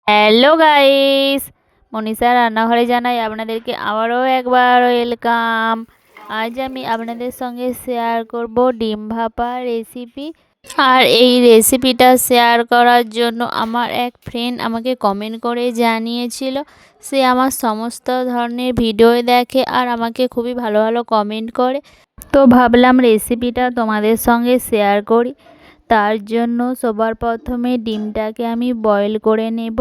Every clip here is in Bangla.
হ্যালো গাইস, মনীষা রান্নাঘরে জানাই আপনাদেরকে আবারও একবার ওয়েলকাম। আজ আমি আপনাদের সঙ্গে শেয়ার করব ডিম ভাপা রেসিপি। আর এই রেসিপিটা শেয়ার করার জন্য আমার এক ফ্রেন্ড আমাকে কমেন্ট করে জানিয়েছিল। সে আমার সমস্ত ধরনের ভিডিও দেখে আর আমাকে খুবই ভালো ভালো কমেন্ট করে। তো ভাবলাম রেসিপিটা তোমাদের সঙ্গে শেয়ার করি। তার জন্য সবার প্রথমে ডিমটাকে আমি বয়েল করে নেব।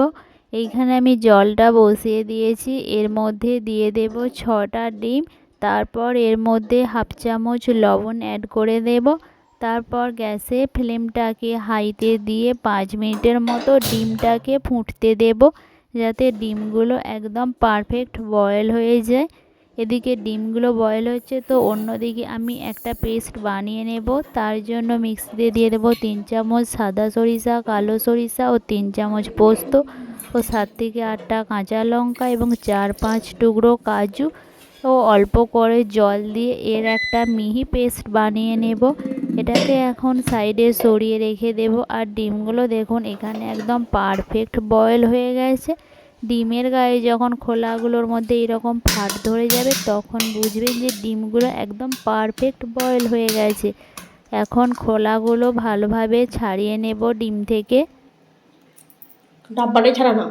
এইখানে আমি জলটা বসিয়ে দিয়েছি, এর মধ্যে দিয়ে দেব 6টা ডিম। তারপর এর মধ্যে হাফ চামচ লবণ অ্যাড করে দেব। তারপর গ্যাসে ফ্লেমটাকে হাইতে দিয়ে 5 মিনিটের মতো ডিমটাকে ফুটতে দেব, যাতে ডিমগুলো একদম পারফেক্ট বয়েল হয়ে যায়। এদিকে ডিমগুলো বয়েল হচ্ছে, তো অন্যদিকে আমি একটা পেস্ট বানিয়ে নেব। তার জন্য মিক্সিতে দিয়ে দেবো 3 চামচ সাদা সরিষা, কালো সরিষা ও 3 চামচ পোস্ত ও 7 থেকে 8টা কাঁচা লঙ্কা এবং 4-5 টুকরো কাজু ও অল্প করে জল দিয়ে এর একটা মিহি পেস্ট বানিয়ে নেব। এটাকে এখন সাইডে সরিয়ে রেখে দেব। আর ডিমগুলো দেখুন এখানে একদম পারফেক্ট বয়েল হয়ে গেছে। ডিমের গায়ে যখন খোলাগুলোর মধ্যে এরকম ফাট ধরে যাবে তখন বুঝবেন যে ডিমগুলো একদম পারফেক্ট বয়েল হয়ে গেছে। এখন খোলাগুলো ভালোভাবে ছাড়িয়ে নেব ডিম থেকে। ডাব্বাটাই ছাড়া না।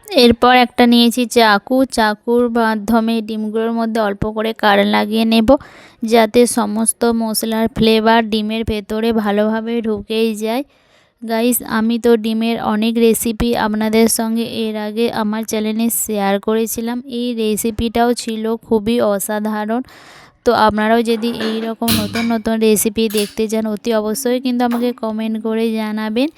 এরপর একটা নিয়েছি চাকুর মাধ্যমে ডিমগুলোর মধ্যে অল্প করে কাট লাগিয়ে নেব, যাতে সমস্ত মশলার ফ্লেভার ডিমের ভেতরে ভালোভাবে ঢুকেই যায়। গাইস, আমি তো ডিমের অনেক রেসিপি আপনাদের সঙ্গে এর আগে আমার চ্যানেলে শেয়ার করেছিলাম। এই রেসিপিটাও ছিল খুবই অসাধারণ। তো আপনারাও যদি এই রকম নতুন নতুন রেসিপি দেখতে চান অতি অবশ্যই কিন্তু আমাকে কমেন্ট করে জানাবেন।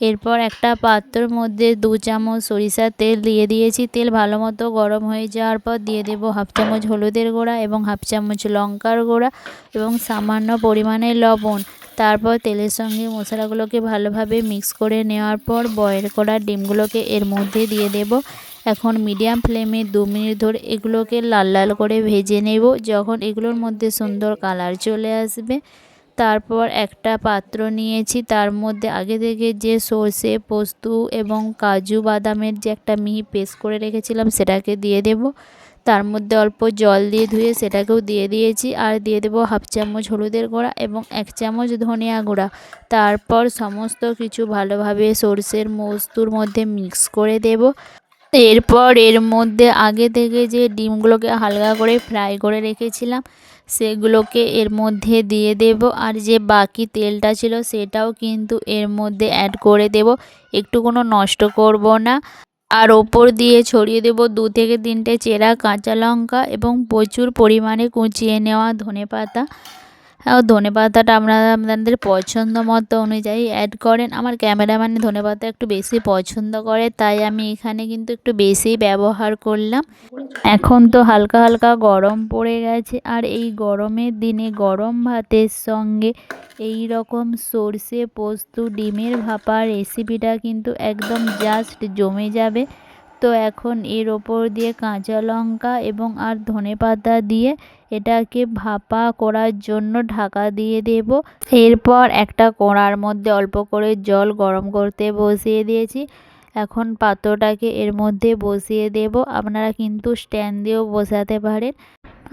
এরপর একটা পাত্রের মধ্যে 2 চামচ সরিষার তেল দিয়ে দিয়েছি। তেল ভালো মতো গরম হয়ে যাওয়ার পর দিয়ে দেব হাফ চামচ হলুদের গুঁড়া এবং হাফ চামচ লঙ্কার গুঁড়া এবং সামান্য পরিমাণে লবণ। তারপর তেলের সঙ্গে মশলাগুলোকে ভালোভাবে মিক্স করে নেওয়ার পর বয়েল করা ডিমগুলোকে এর মধ্যে দিয়ে দেব। এখন মিডিয়াম ফ্লেমে 2 মিনিট ধরে এগুলোকে লাল লাল করে ভেজে নেব। যখন এগুলোর মধ্যে সুন্দর কালার চলে আসবে, তারপর একটা পাত্র নিয়েছি, তার মধ্যে আগে থেকে যে সর্ষে, পোস্ত এবং কাজু বাদামের যে একটা মিহি পেস্ট করে রেখেছিলাম সেটাকে দিয়ে দেব। তার মধ্যে অল্প জল দিয়ে ধুয়ে সেটাকেও দিয়ে দিয়েছি। আর দিয়ে দেবো হাফ চামচ হলুদের গুঁড়া এবং 1 চামচ ধনিয়া গুঁড়া। তারপর সমস্ত কিছু ভালোভাবে সর্ষের পোস্তর মধ্যে মিক্স করে দেব। এরপর এর মধ্যে আগে থেকে যে ডিমগুলোকে হালকা করে ফ্রাই করে রেখেছিলাম সেগুলোকে এর মধ্যে দিয়ে দেব। আর যে বাকি তেলটা ছিল সেটাও কিন্তু এর মধ্যে অ্যাড করে দেব, একটু কোনো নষ্ট করব না। আর ওপর দিয়ে ছড়িয়ে দেব 2 থেকে 3টে চেরা কাঁচা লঙ্কা এবং প্রচুর পরিমাণে কুচিয়ে নেওয়া ধনেপাতা। ধনেপাতাটা আপনারা আপনাদের পছন্দ মতো অনুযায়ী অ্যাড করেন। আমার ক্যামেরাম্যান ধনেপাতা একটু বেশি পছন্দ করে, তাই আমি এখানে কিন্তু একটু বেশি ব্যবহার করলাম। এখন তো হালকা হালকা গরম পড়ে গেছে, আর এই গরমের দিনে গরম ভাতের সঙ্গে এই রকম সর্ষে পোস্ত ডিমের ভাপা রেসিপিটা কিন্তু একদম জাস্ট জমে যাবে। তো এখন এর ওপর দিয়ে কাঁচা লঙ্কা এবং আর ধনেপাতা দিয়ে এটাকে ভাপা করার জন্য ঢাকা দিয়ে দেব। এরপর একটা কড়ার মধ্যে অল্প করে জল গরম করতে বসিয়ে দিয়েছি। এখন পাত্রটাকে এর মধ্যে বসিয়ে দেব। আপনারা কিন্তু স্ট্যান্ড দিয়েও বসাতে পারেন।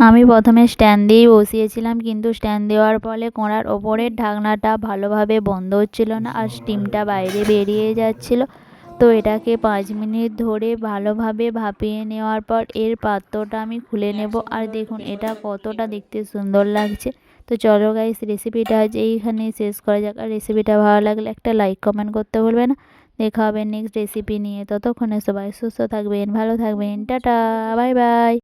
আমি প্রথমে স্ট্যান্ড দিয়েই বসিয়েছিলাম, কিন্তু স্ট্যান্ড দেওয়ার ফলে কড়ার ওপরের ঢাকনাটা ভালোভাবে বন্ধ হচ্ছিল না আর স্টিমটা বাইরে বেরিয়ে যাচ্ছিল। তো এটাকে 5 মিনিট ধরে ভালোভাবে ভাপিয়ে নেওয়ার পর এর পাত্রটা আমি খুলে নেব। আর দেখুন এটা কতটা দেখতে সুন্দর লাগছে। তো চলো গাইস, রেসিপিটা আজ এইখানে শেষ করা যাক। আর রেসিপিটা ভালো লাগলে একটা লাইক কমেন্ট করতে ভুলবেন না। দেখা হবে নেক্সট রেসিপি নিয়ে। ততক্ষণে সবাই সুস্থ থাকবেন, ভালো থাকবেন, টাটা, বাই বাই।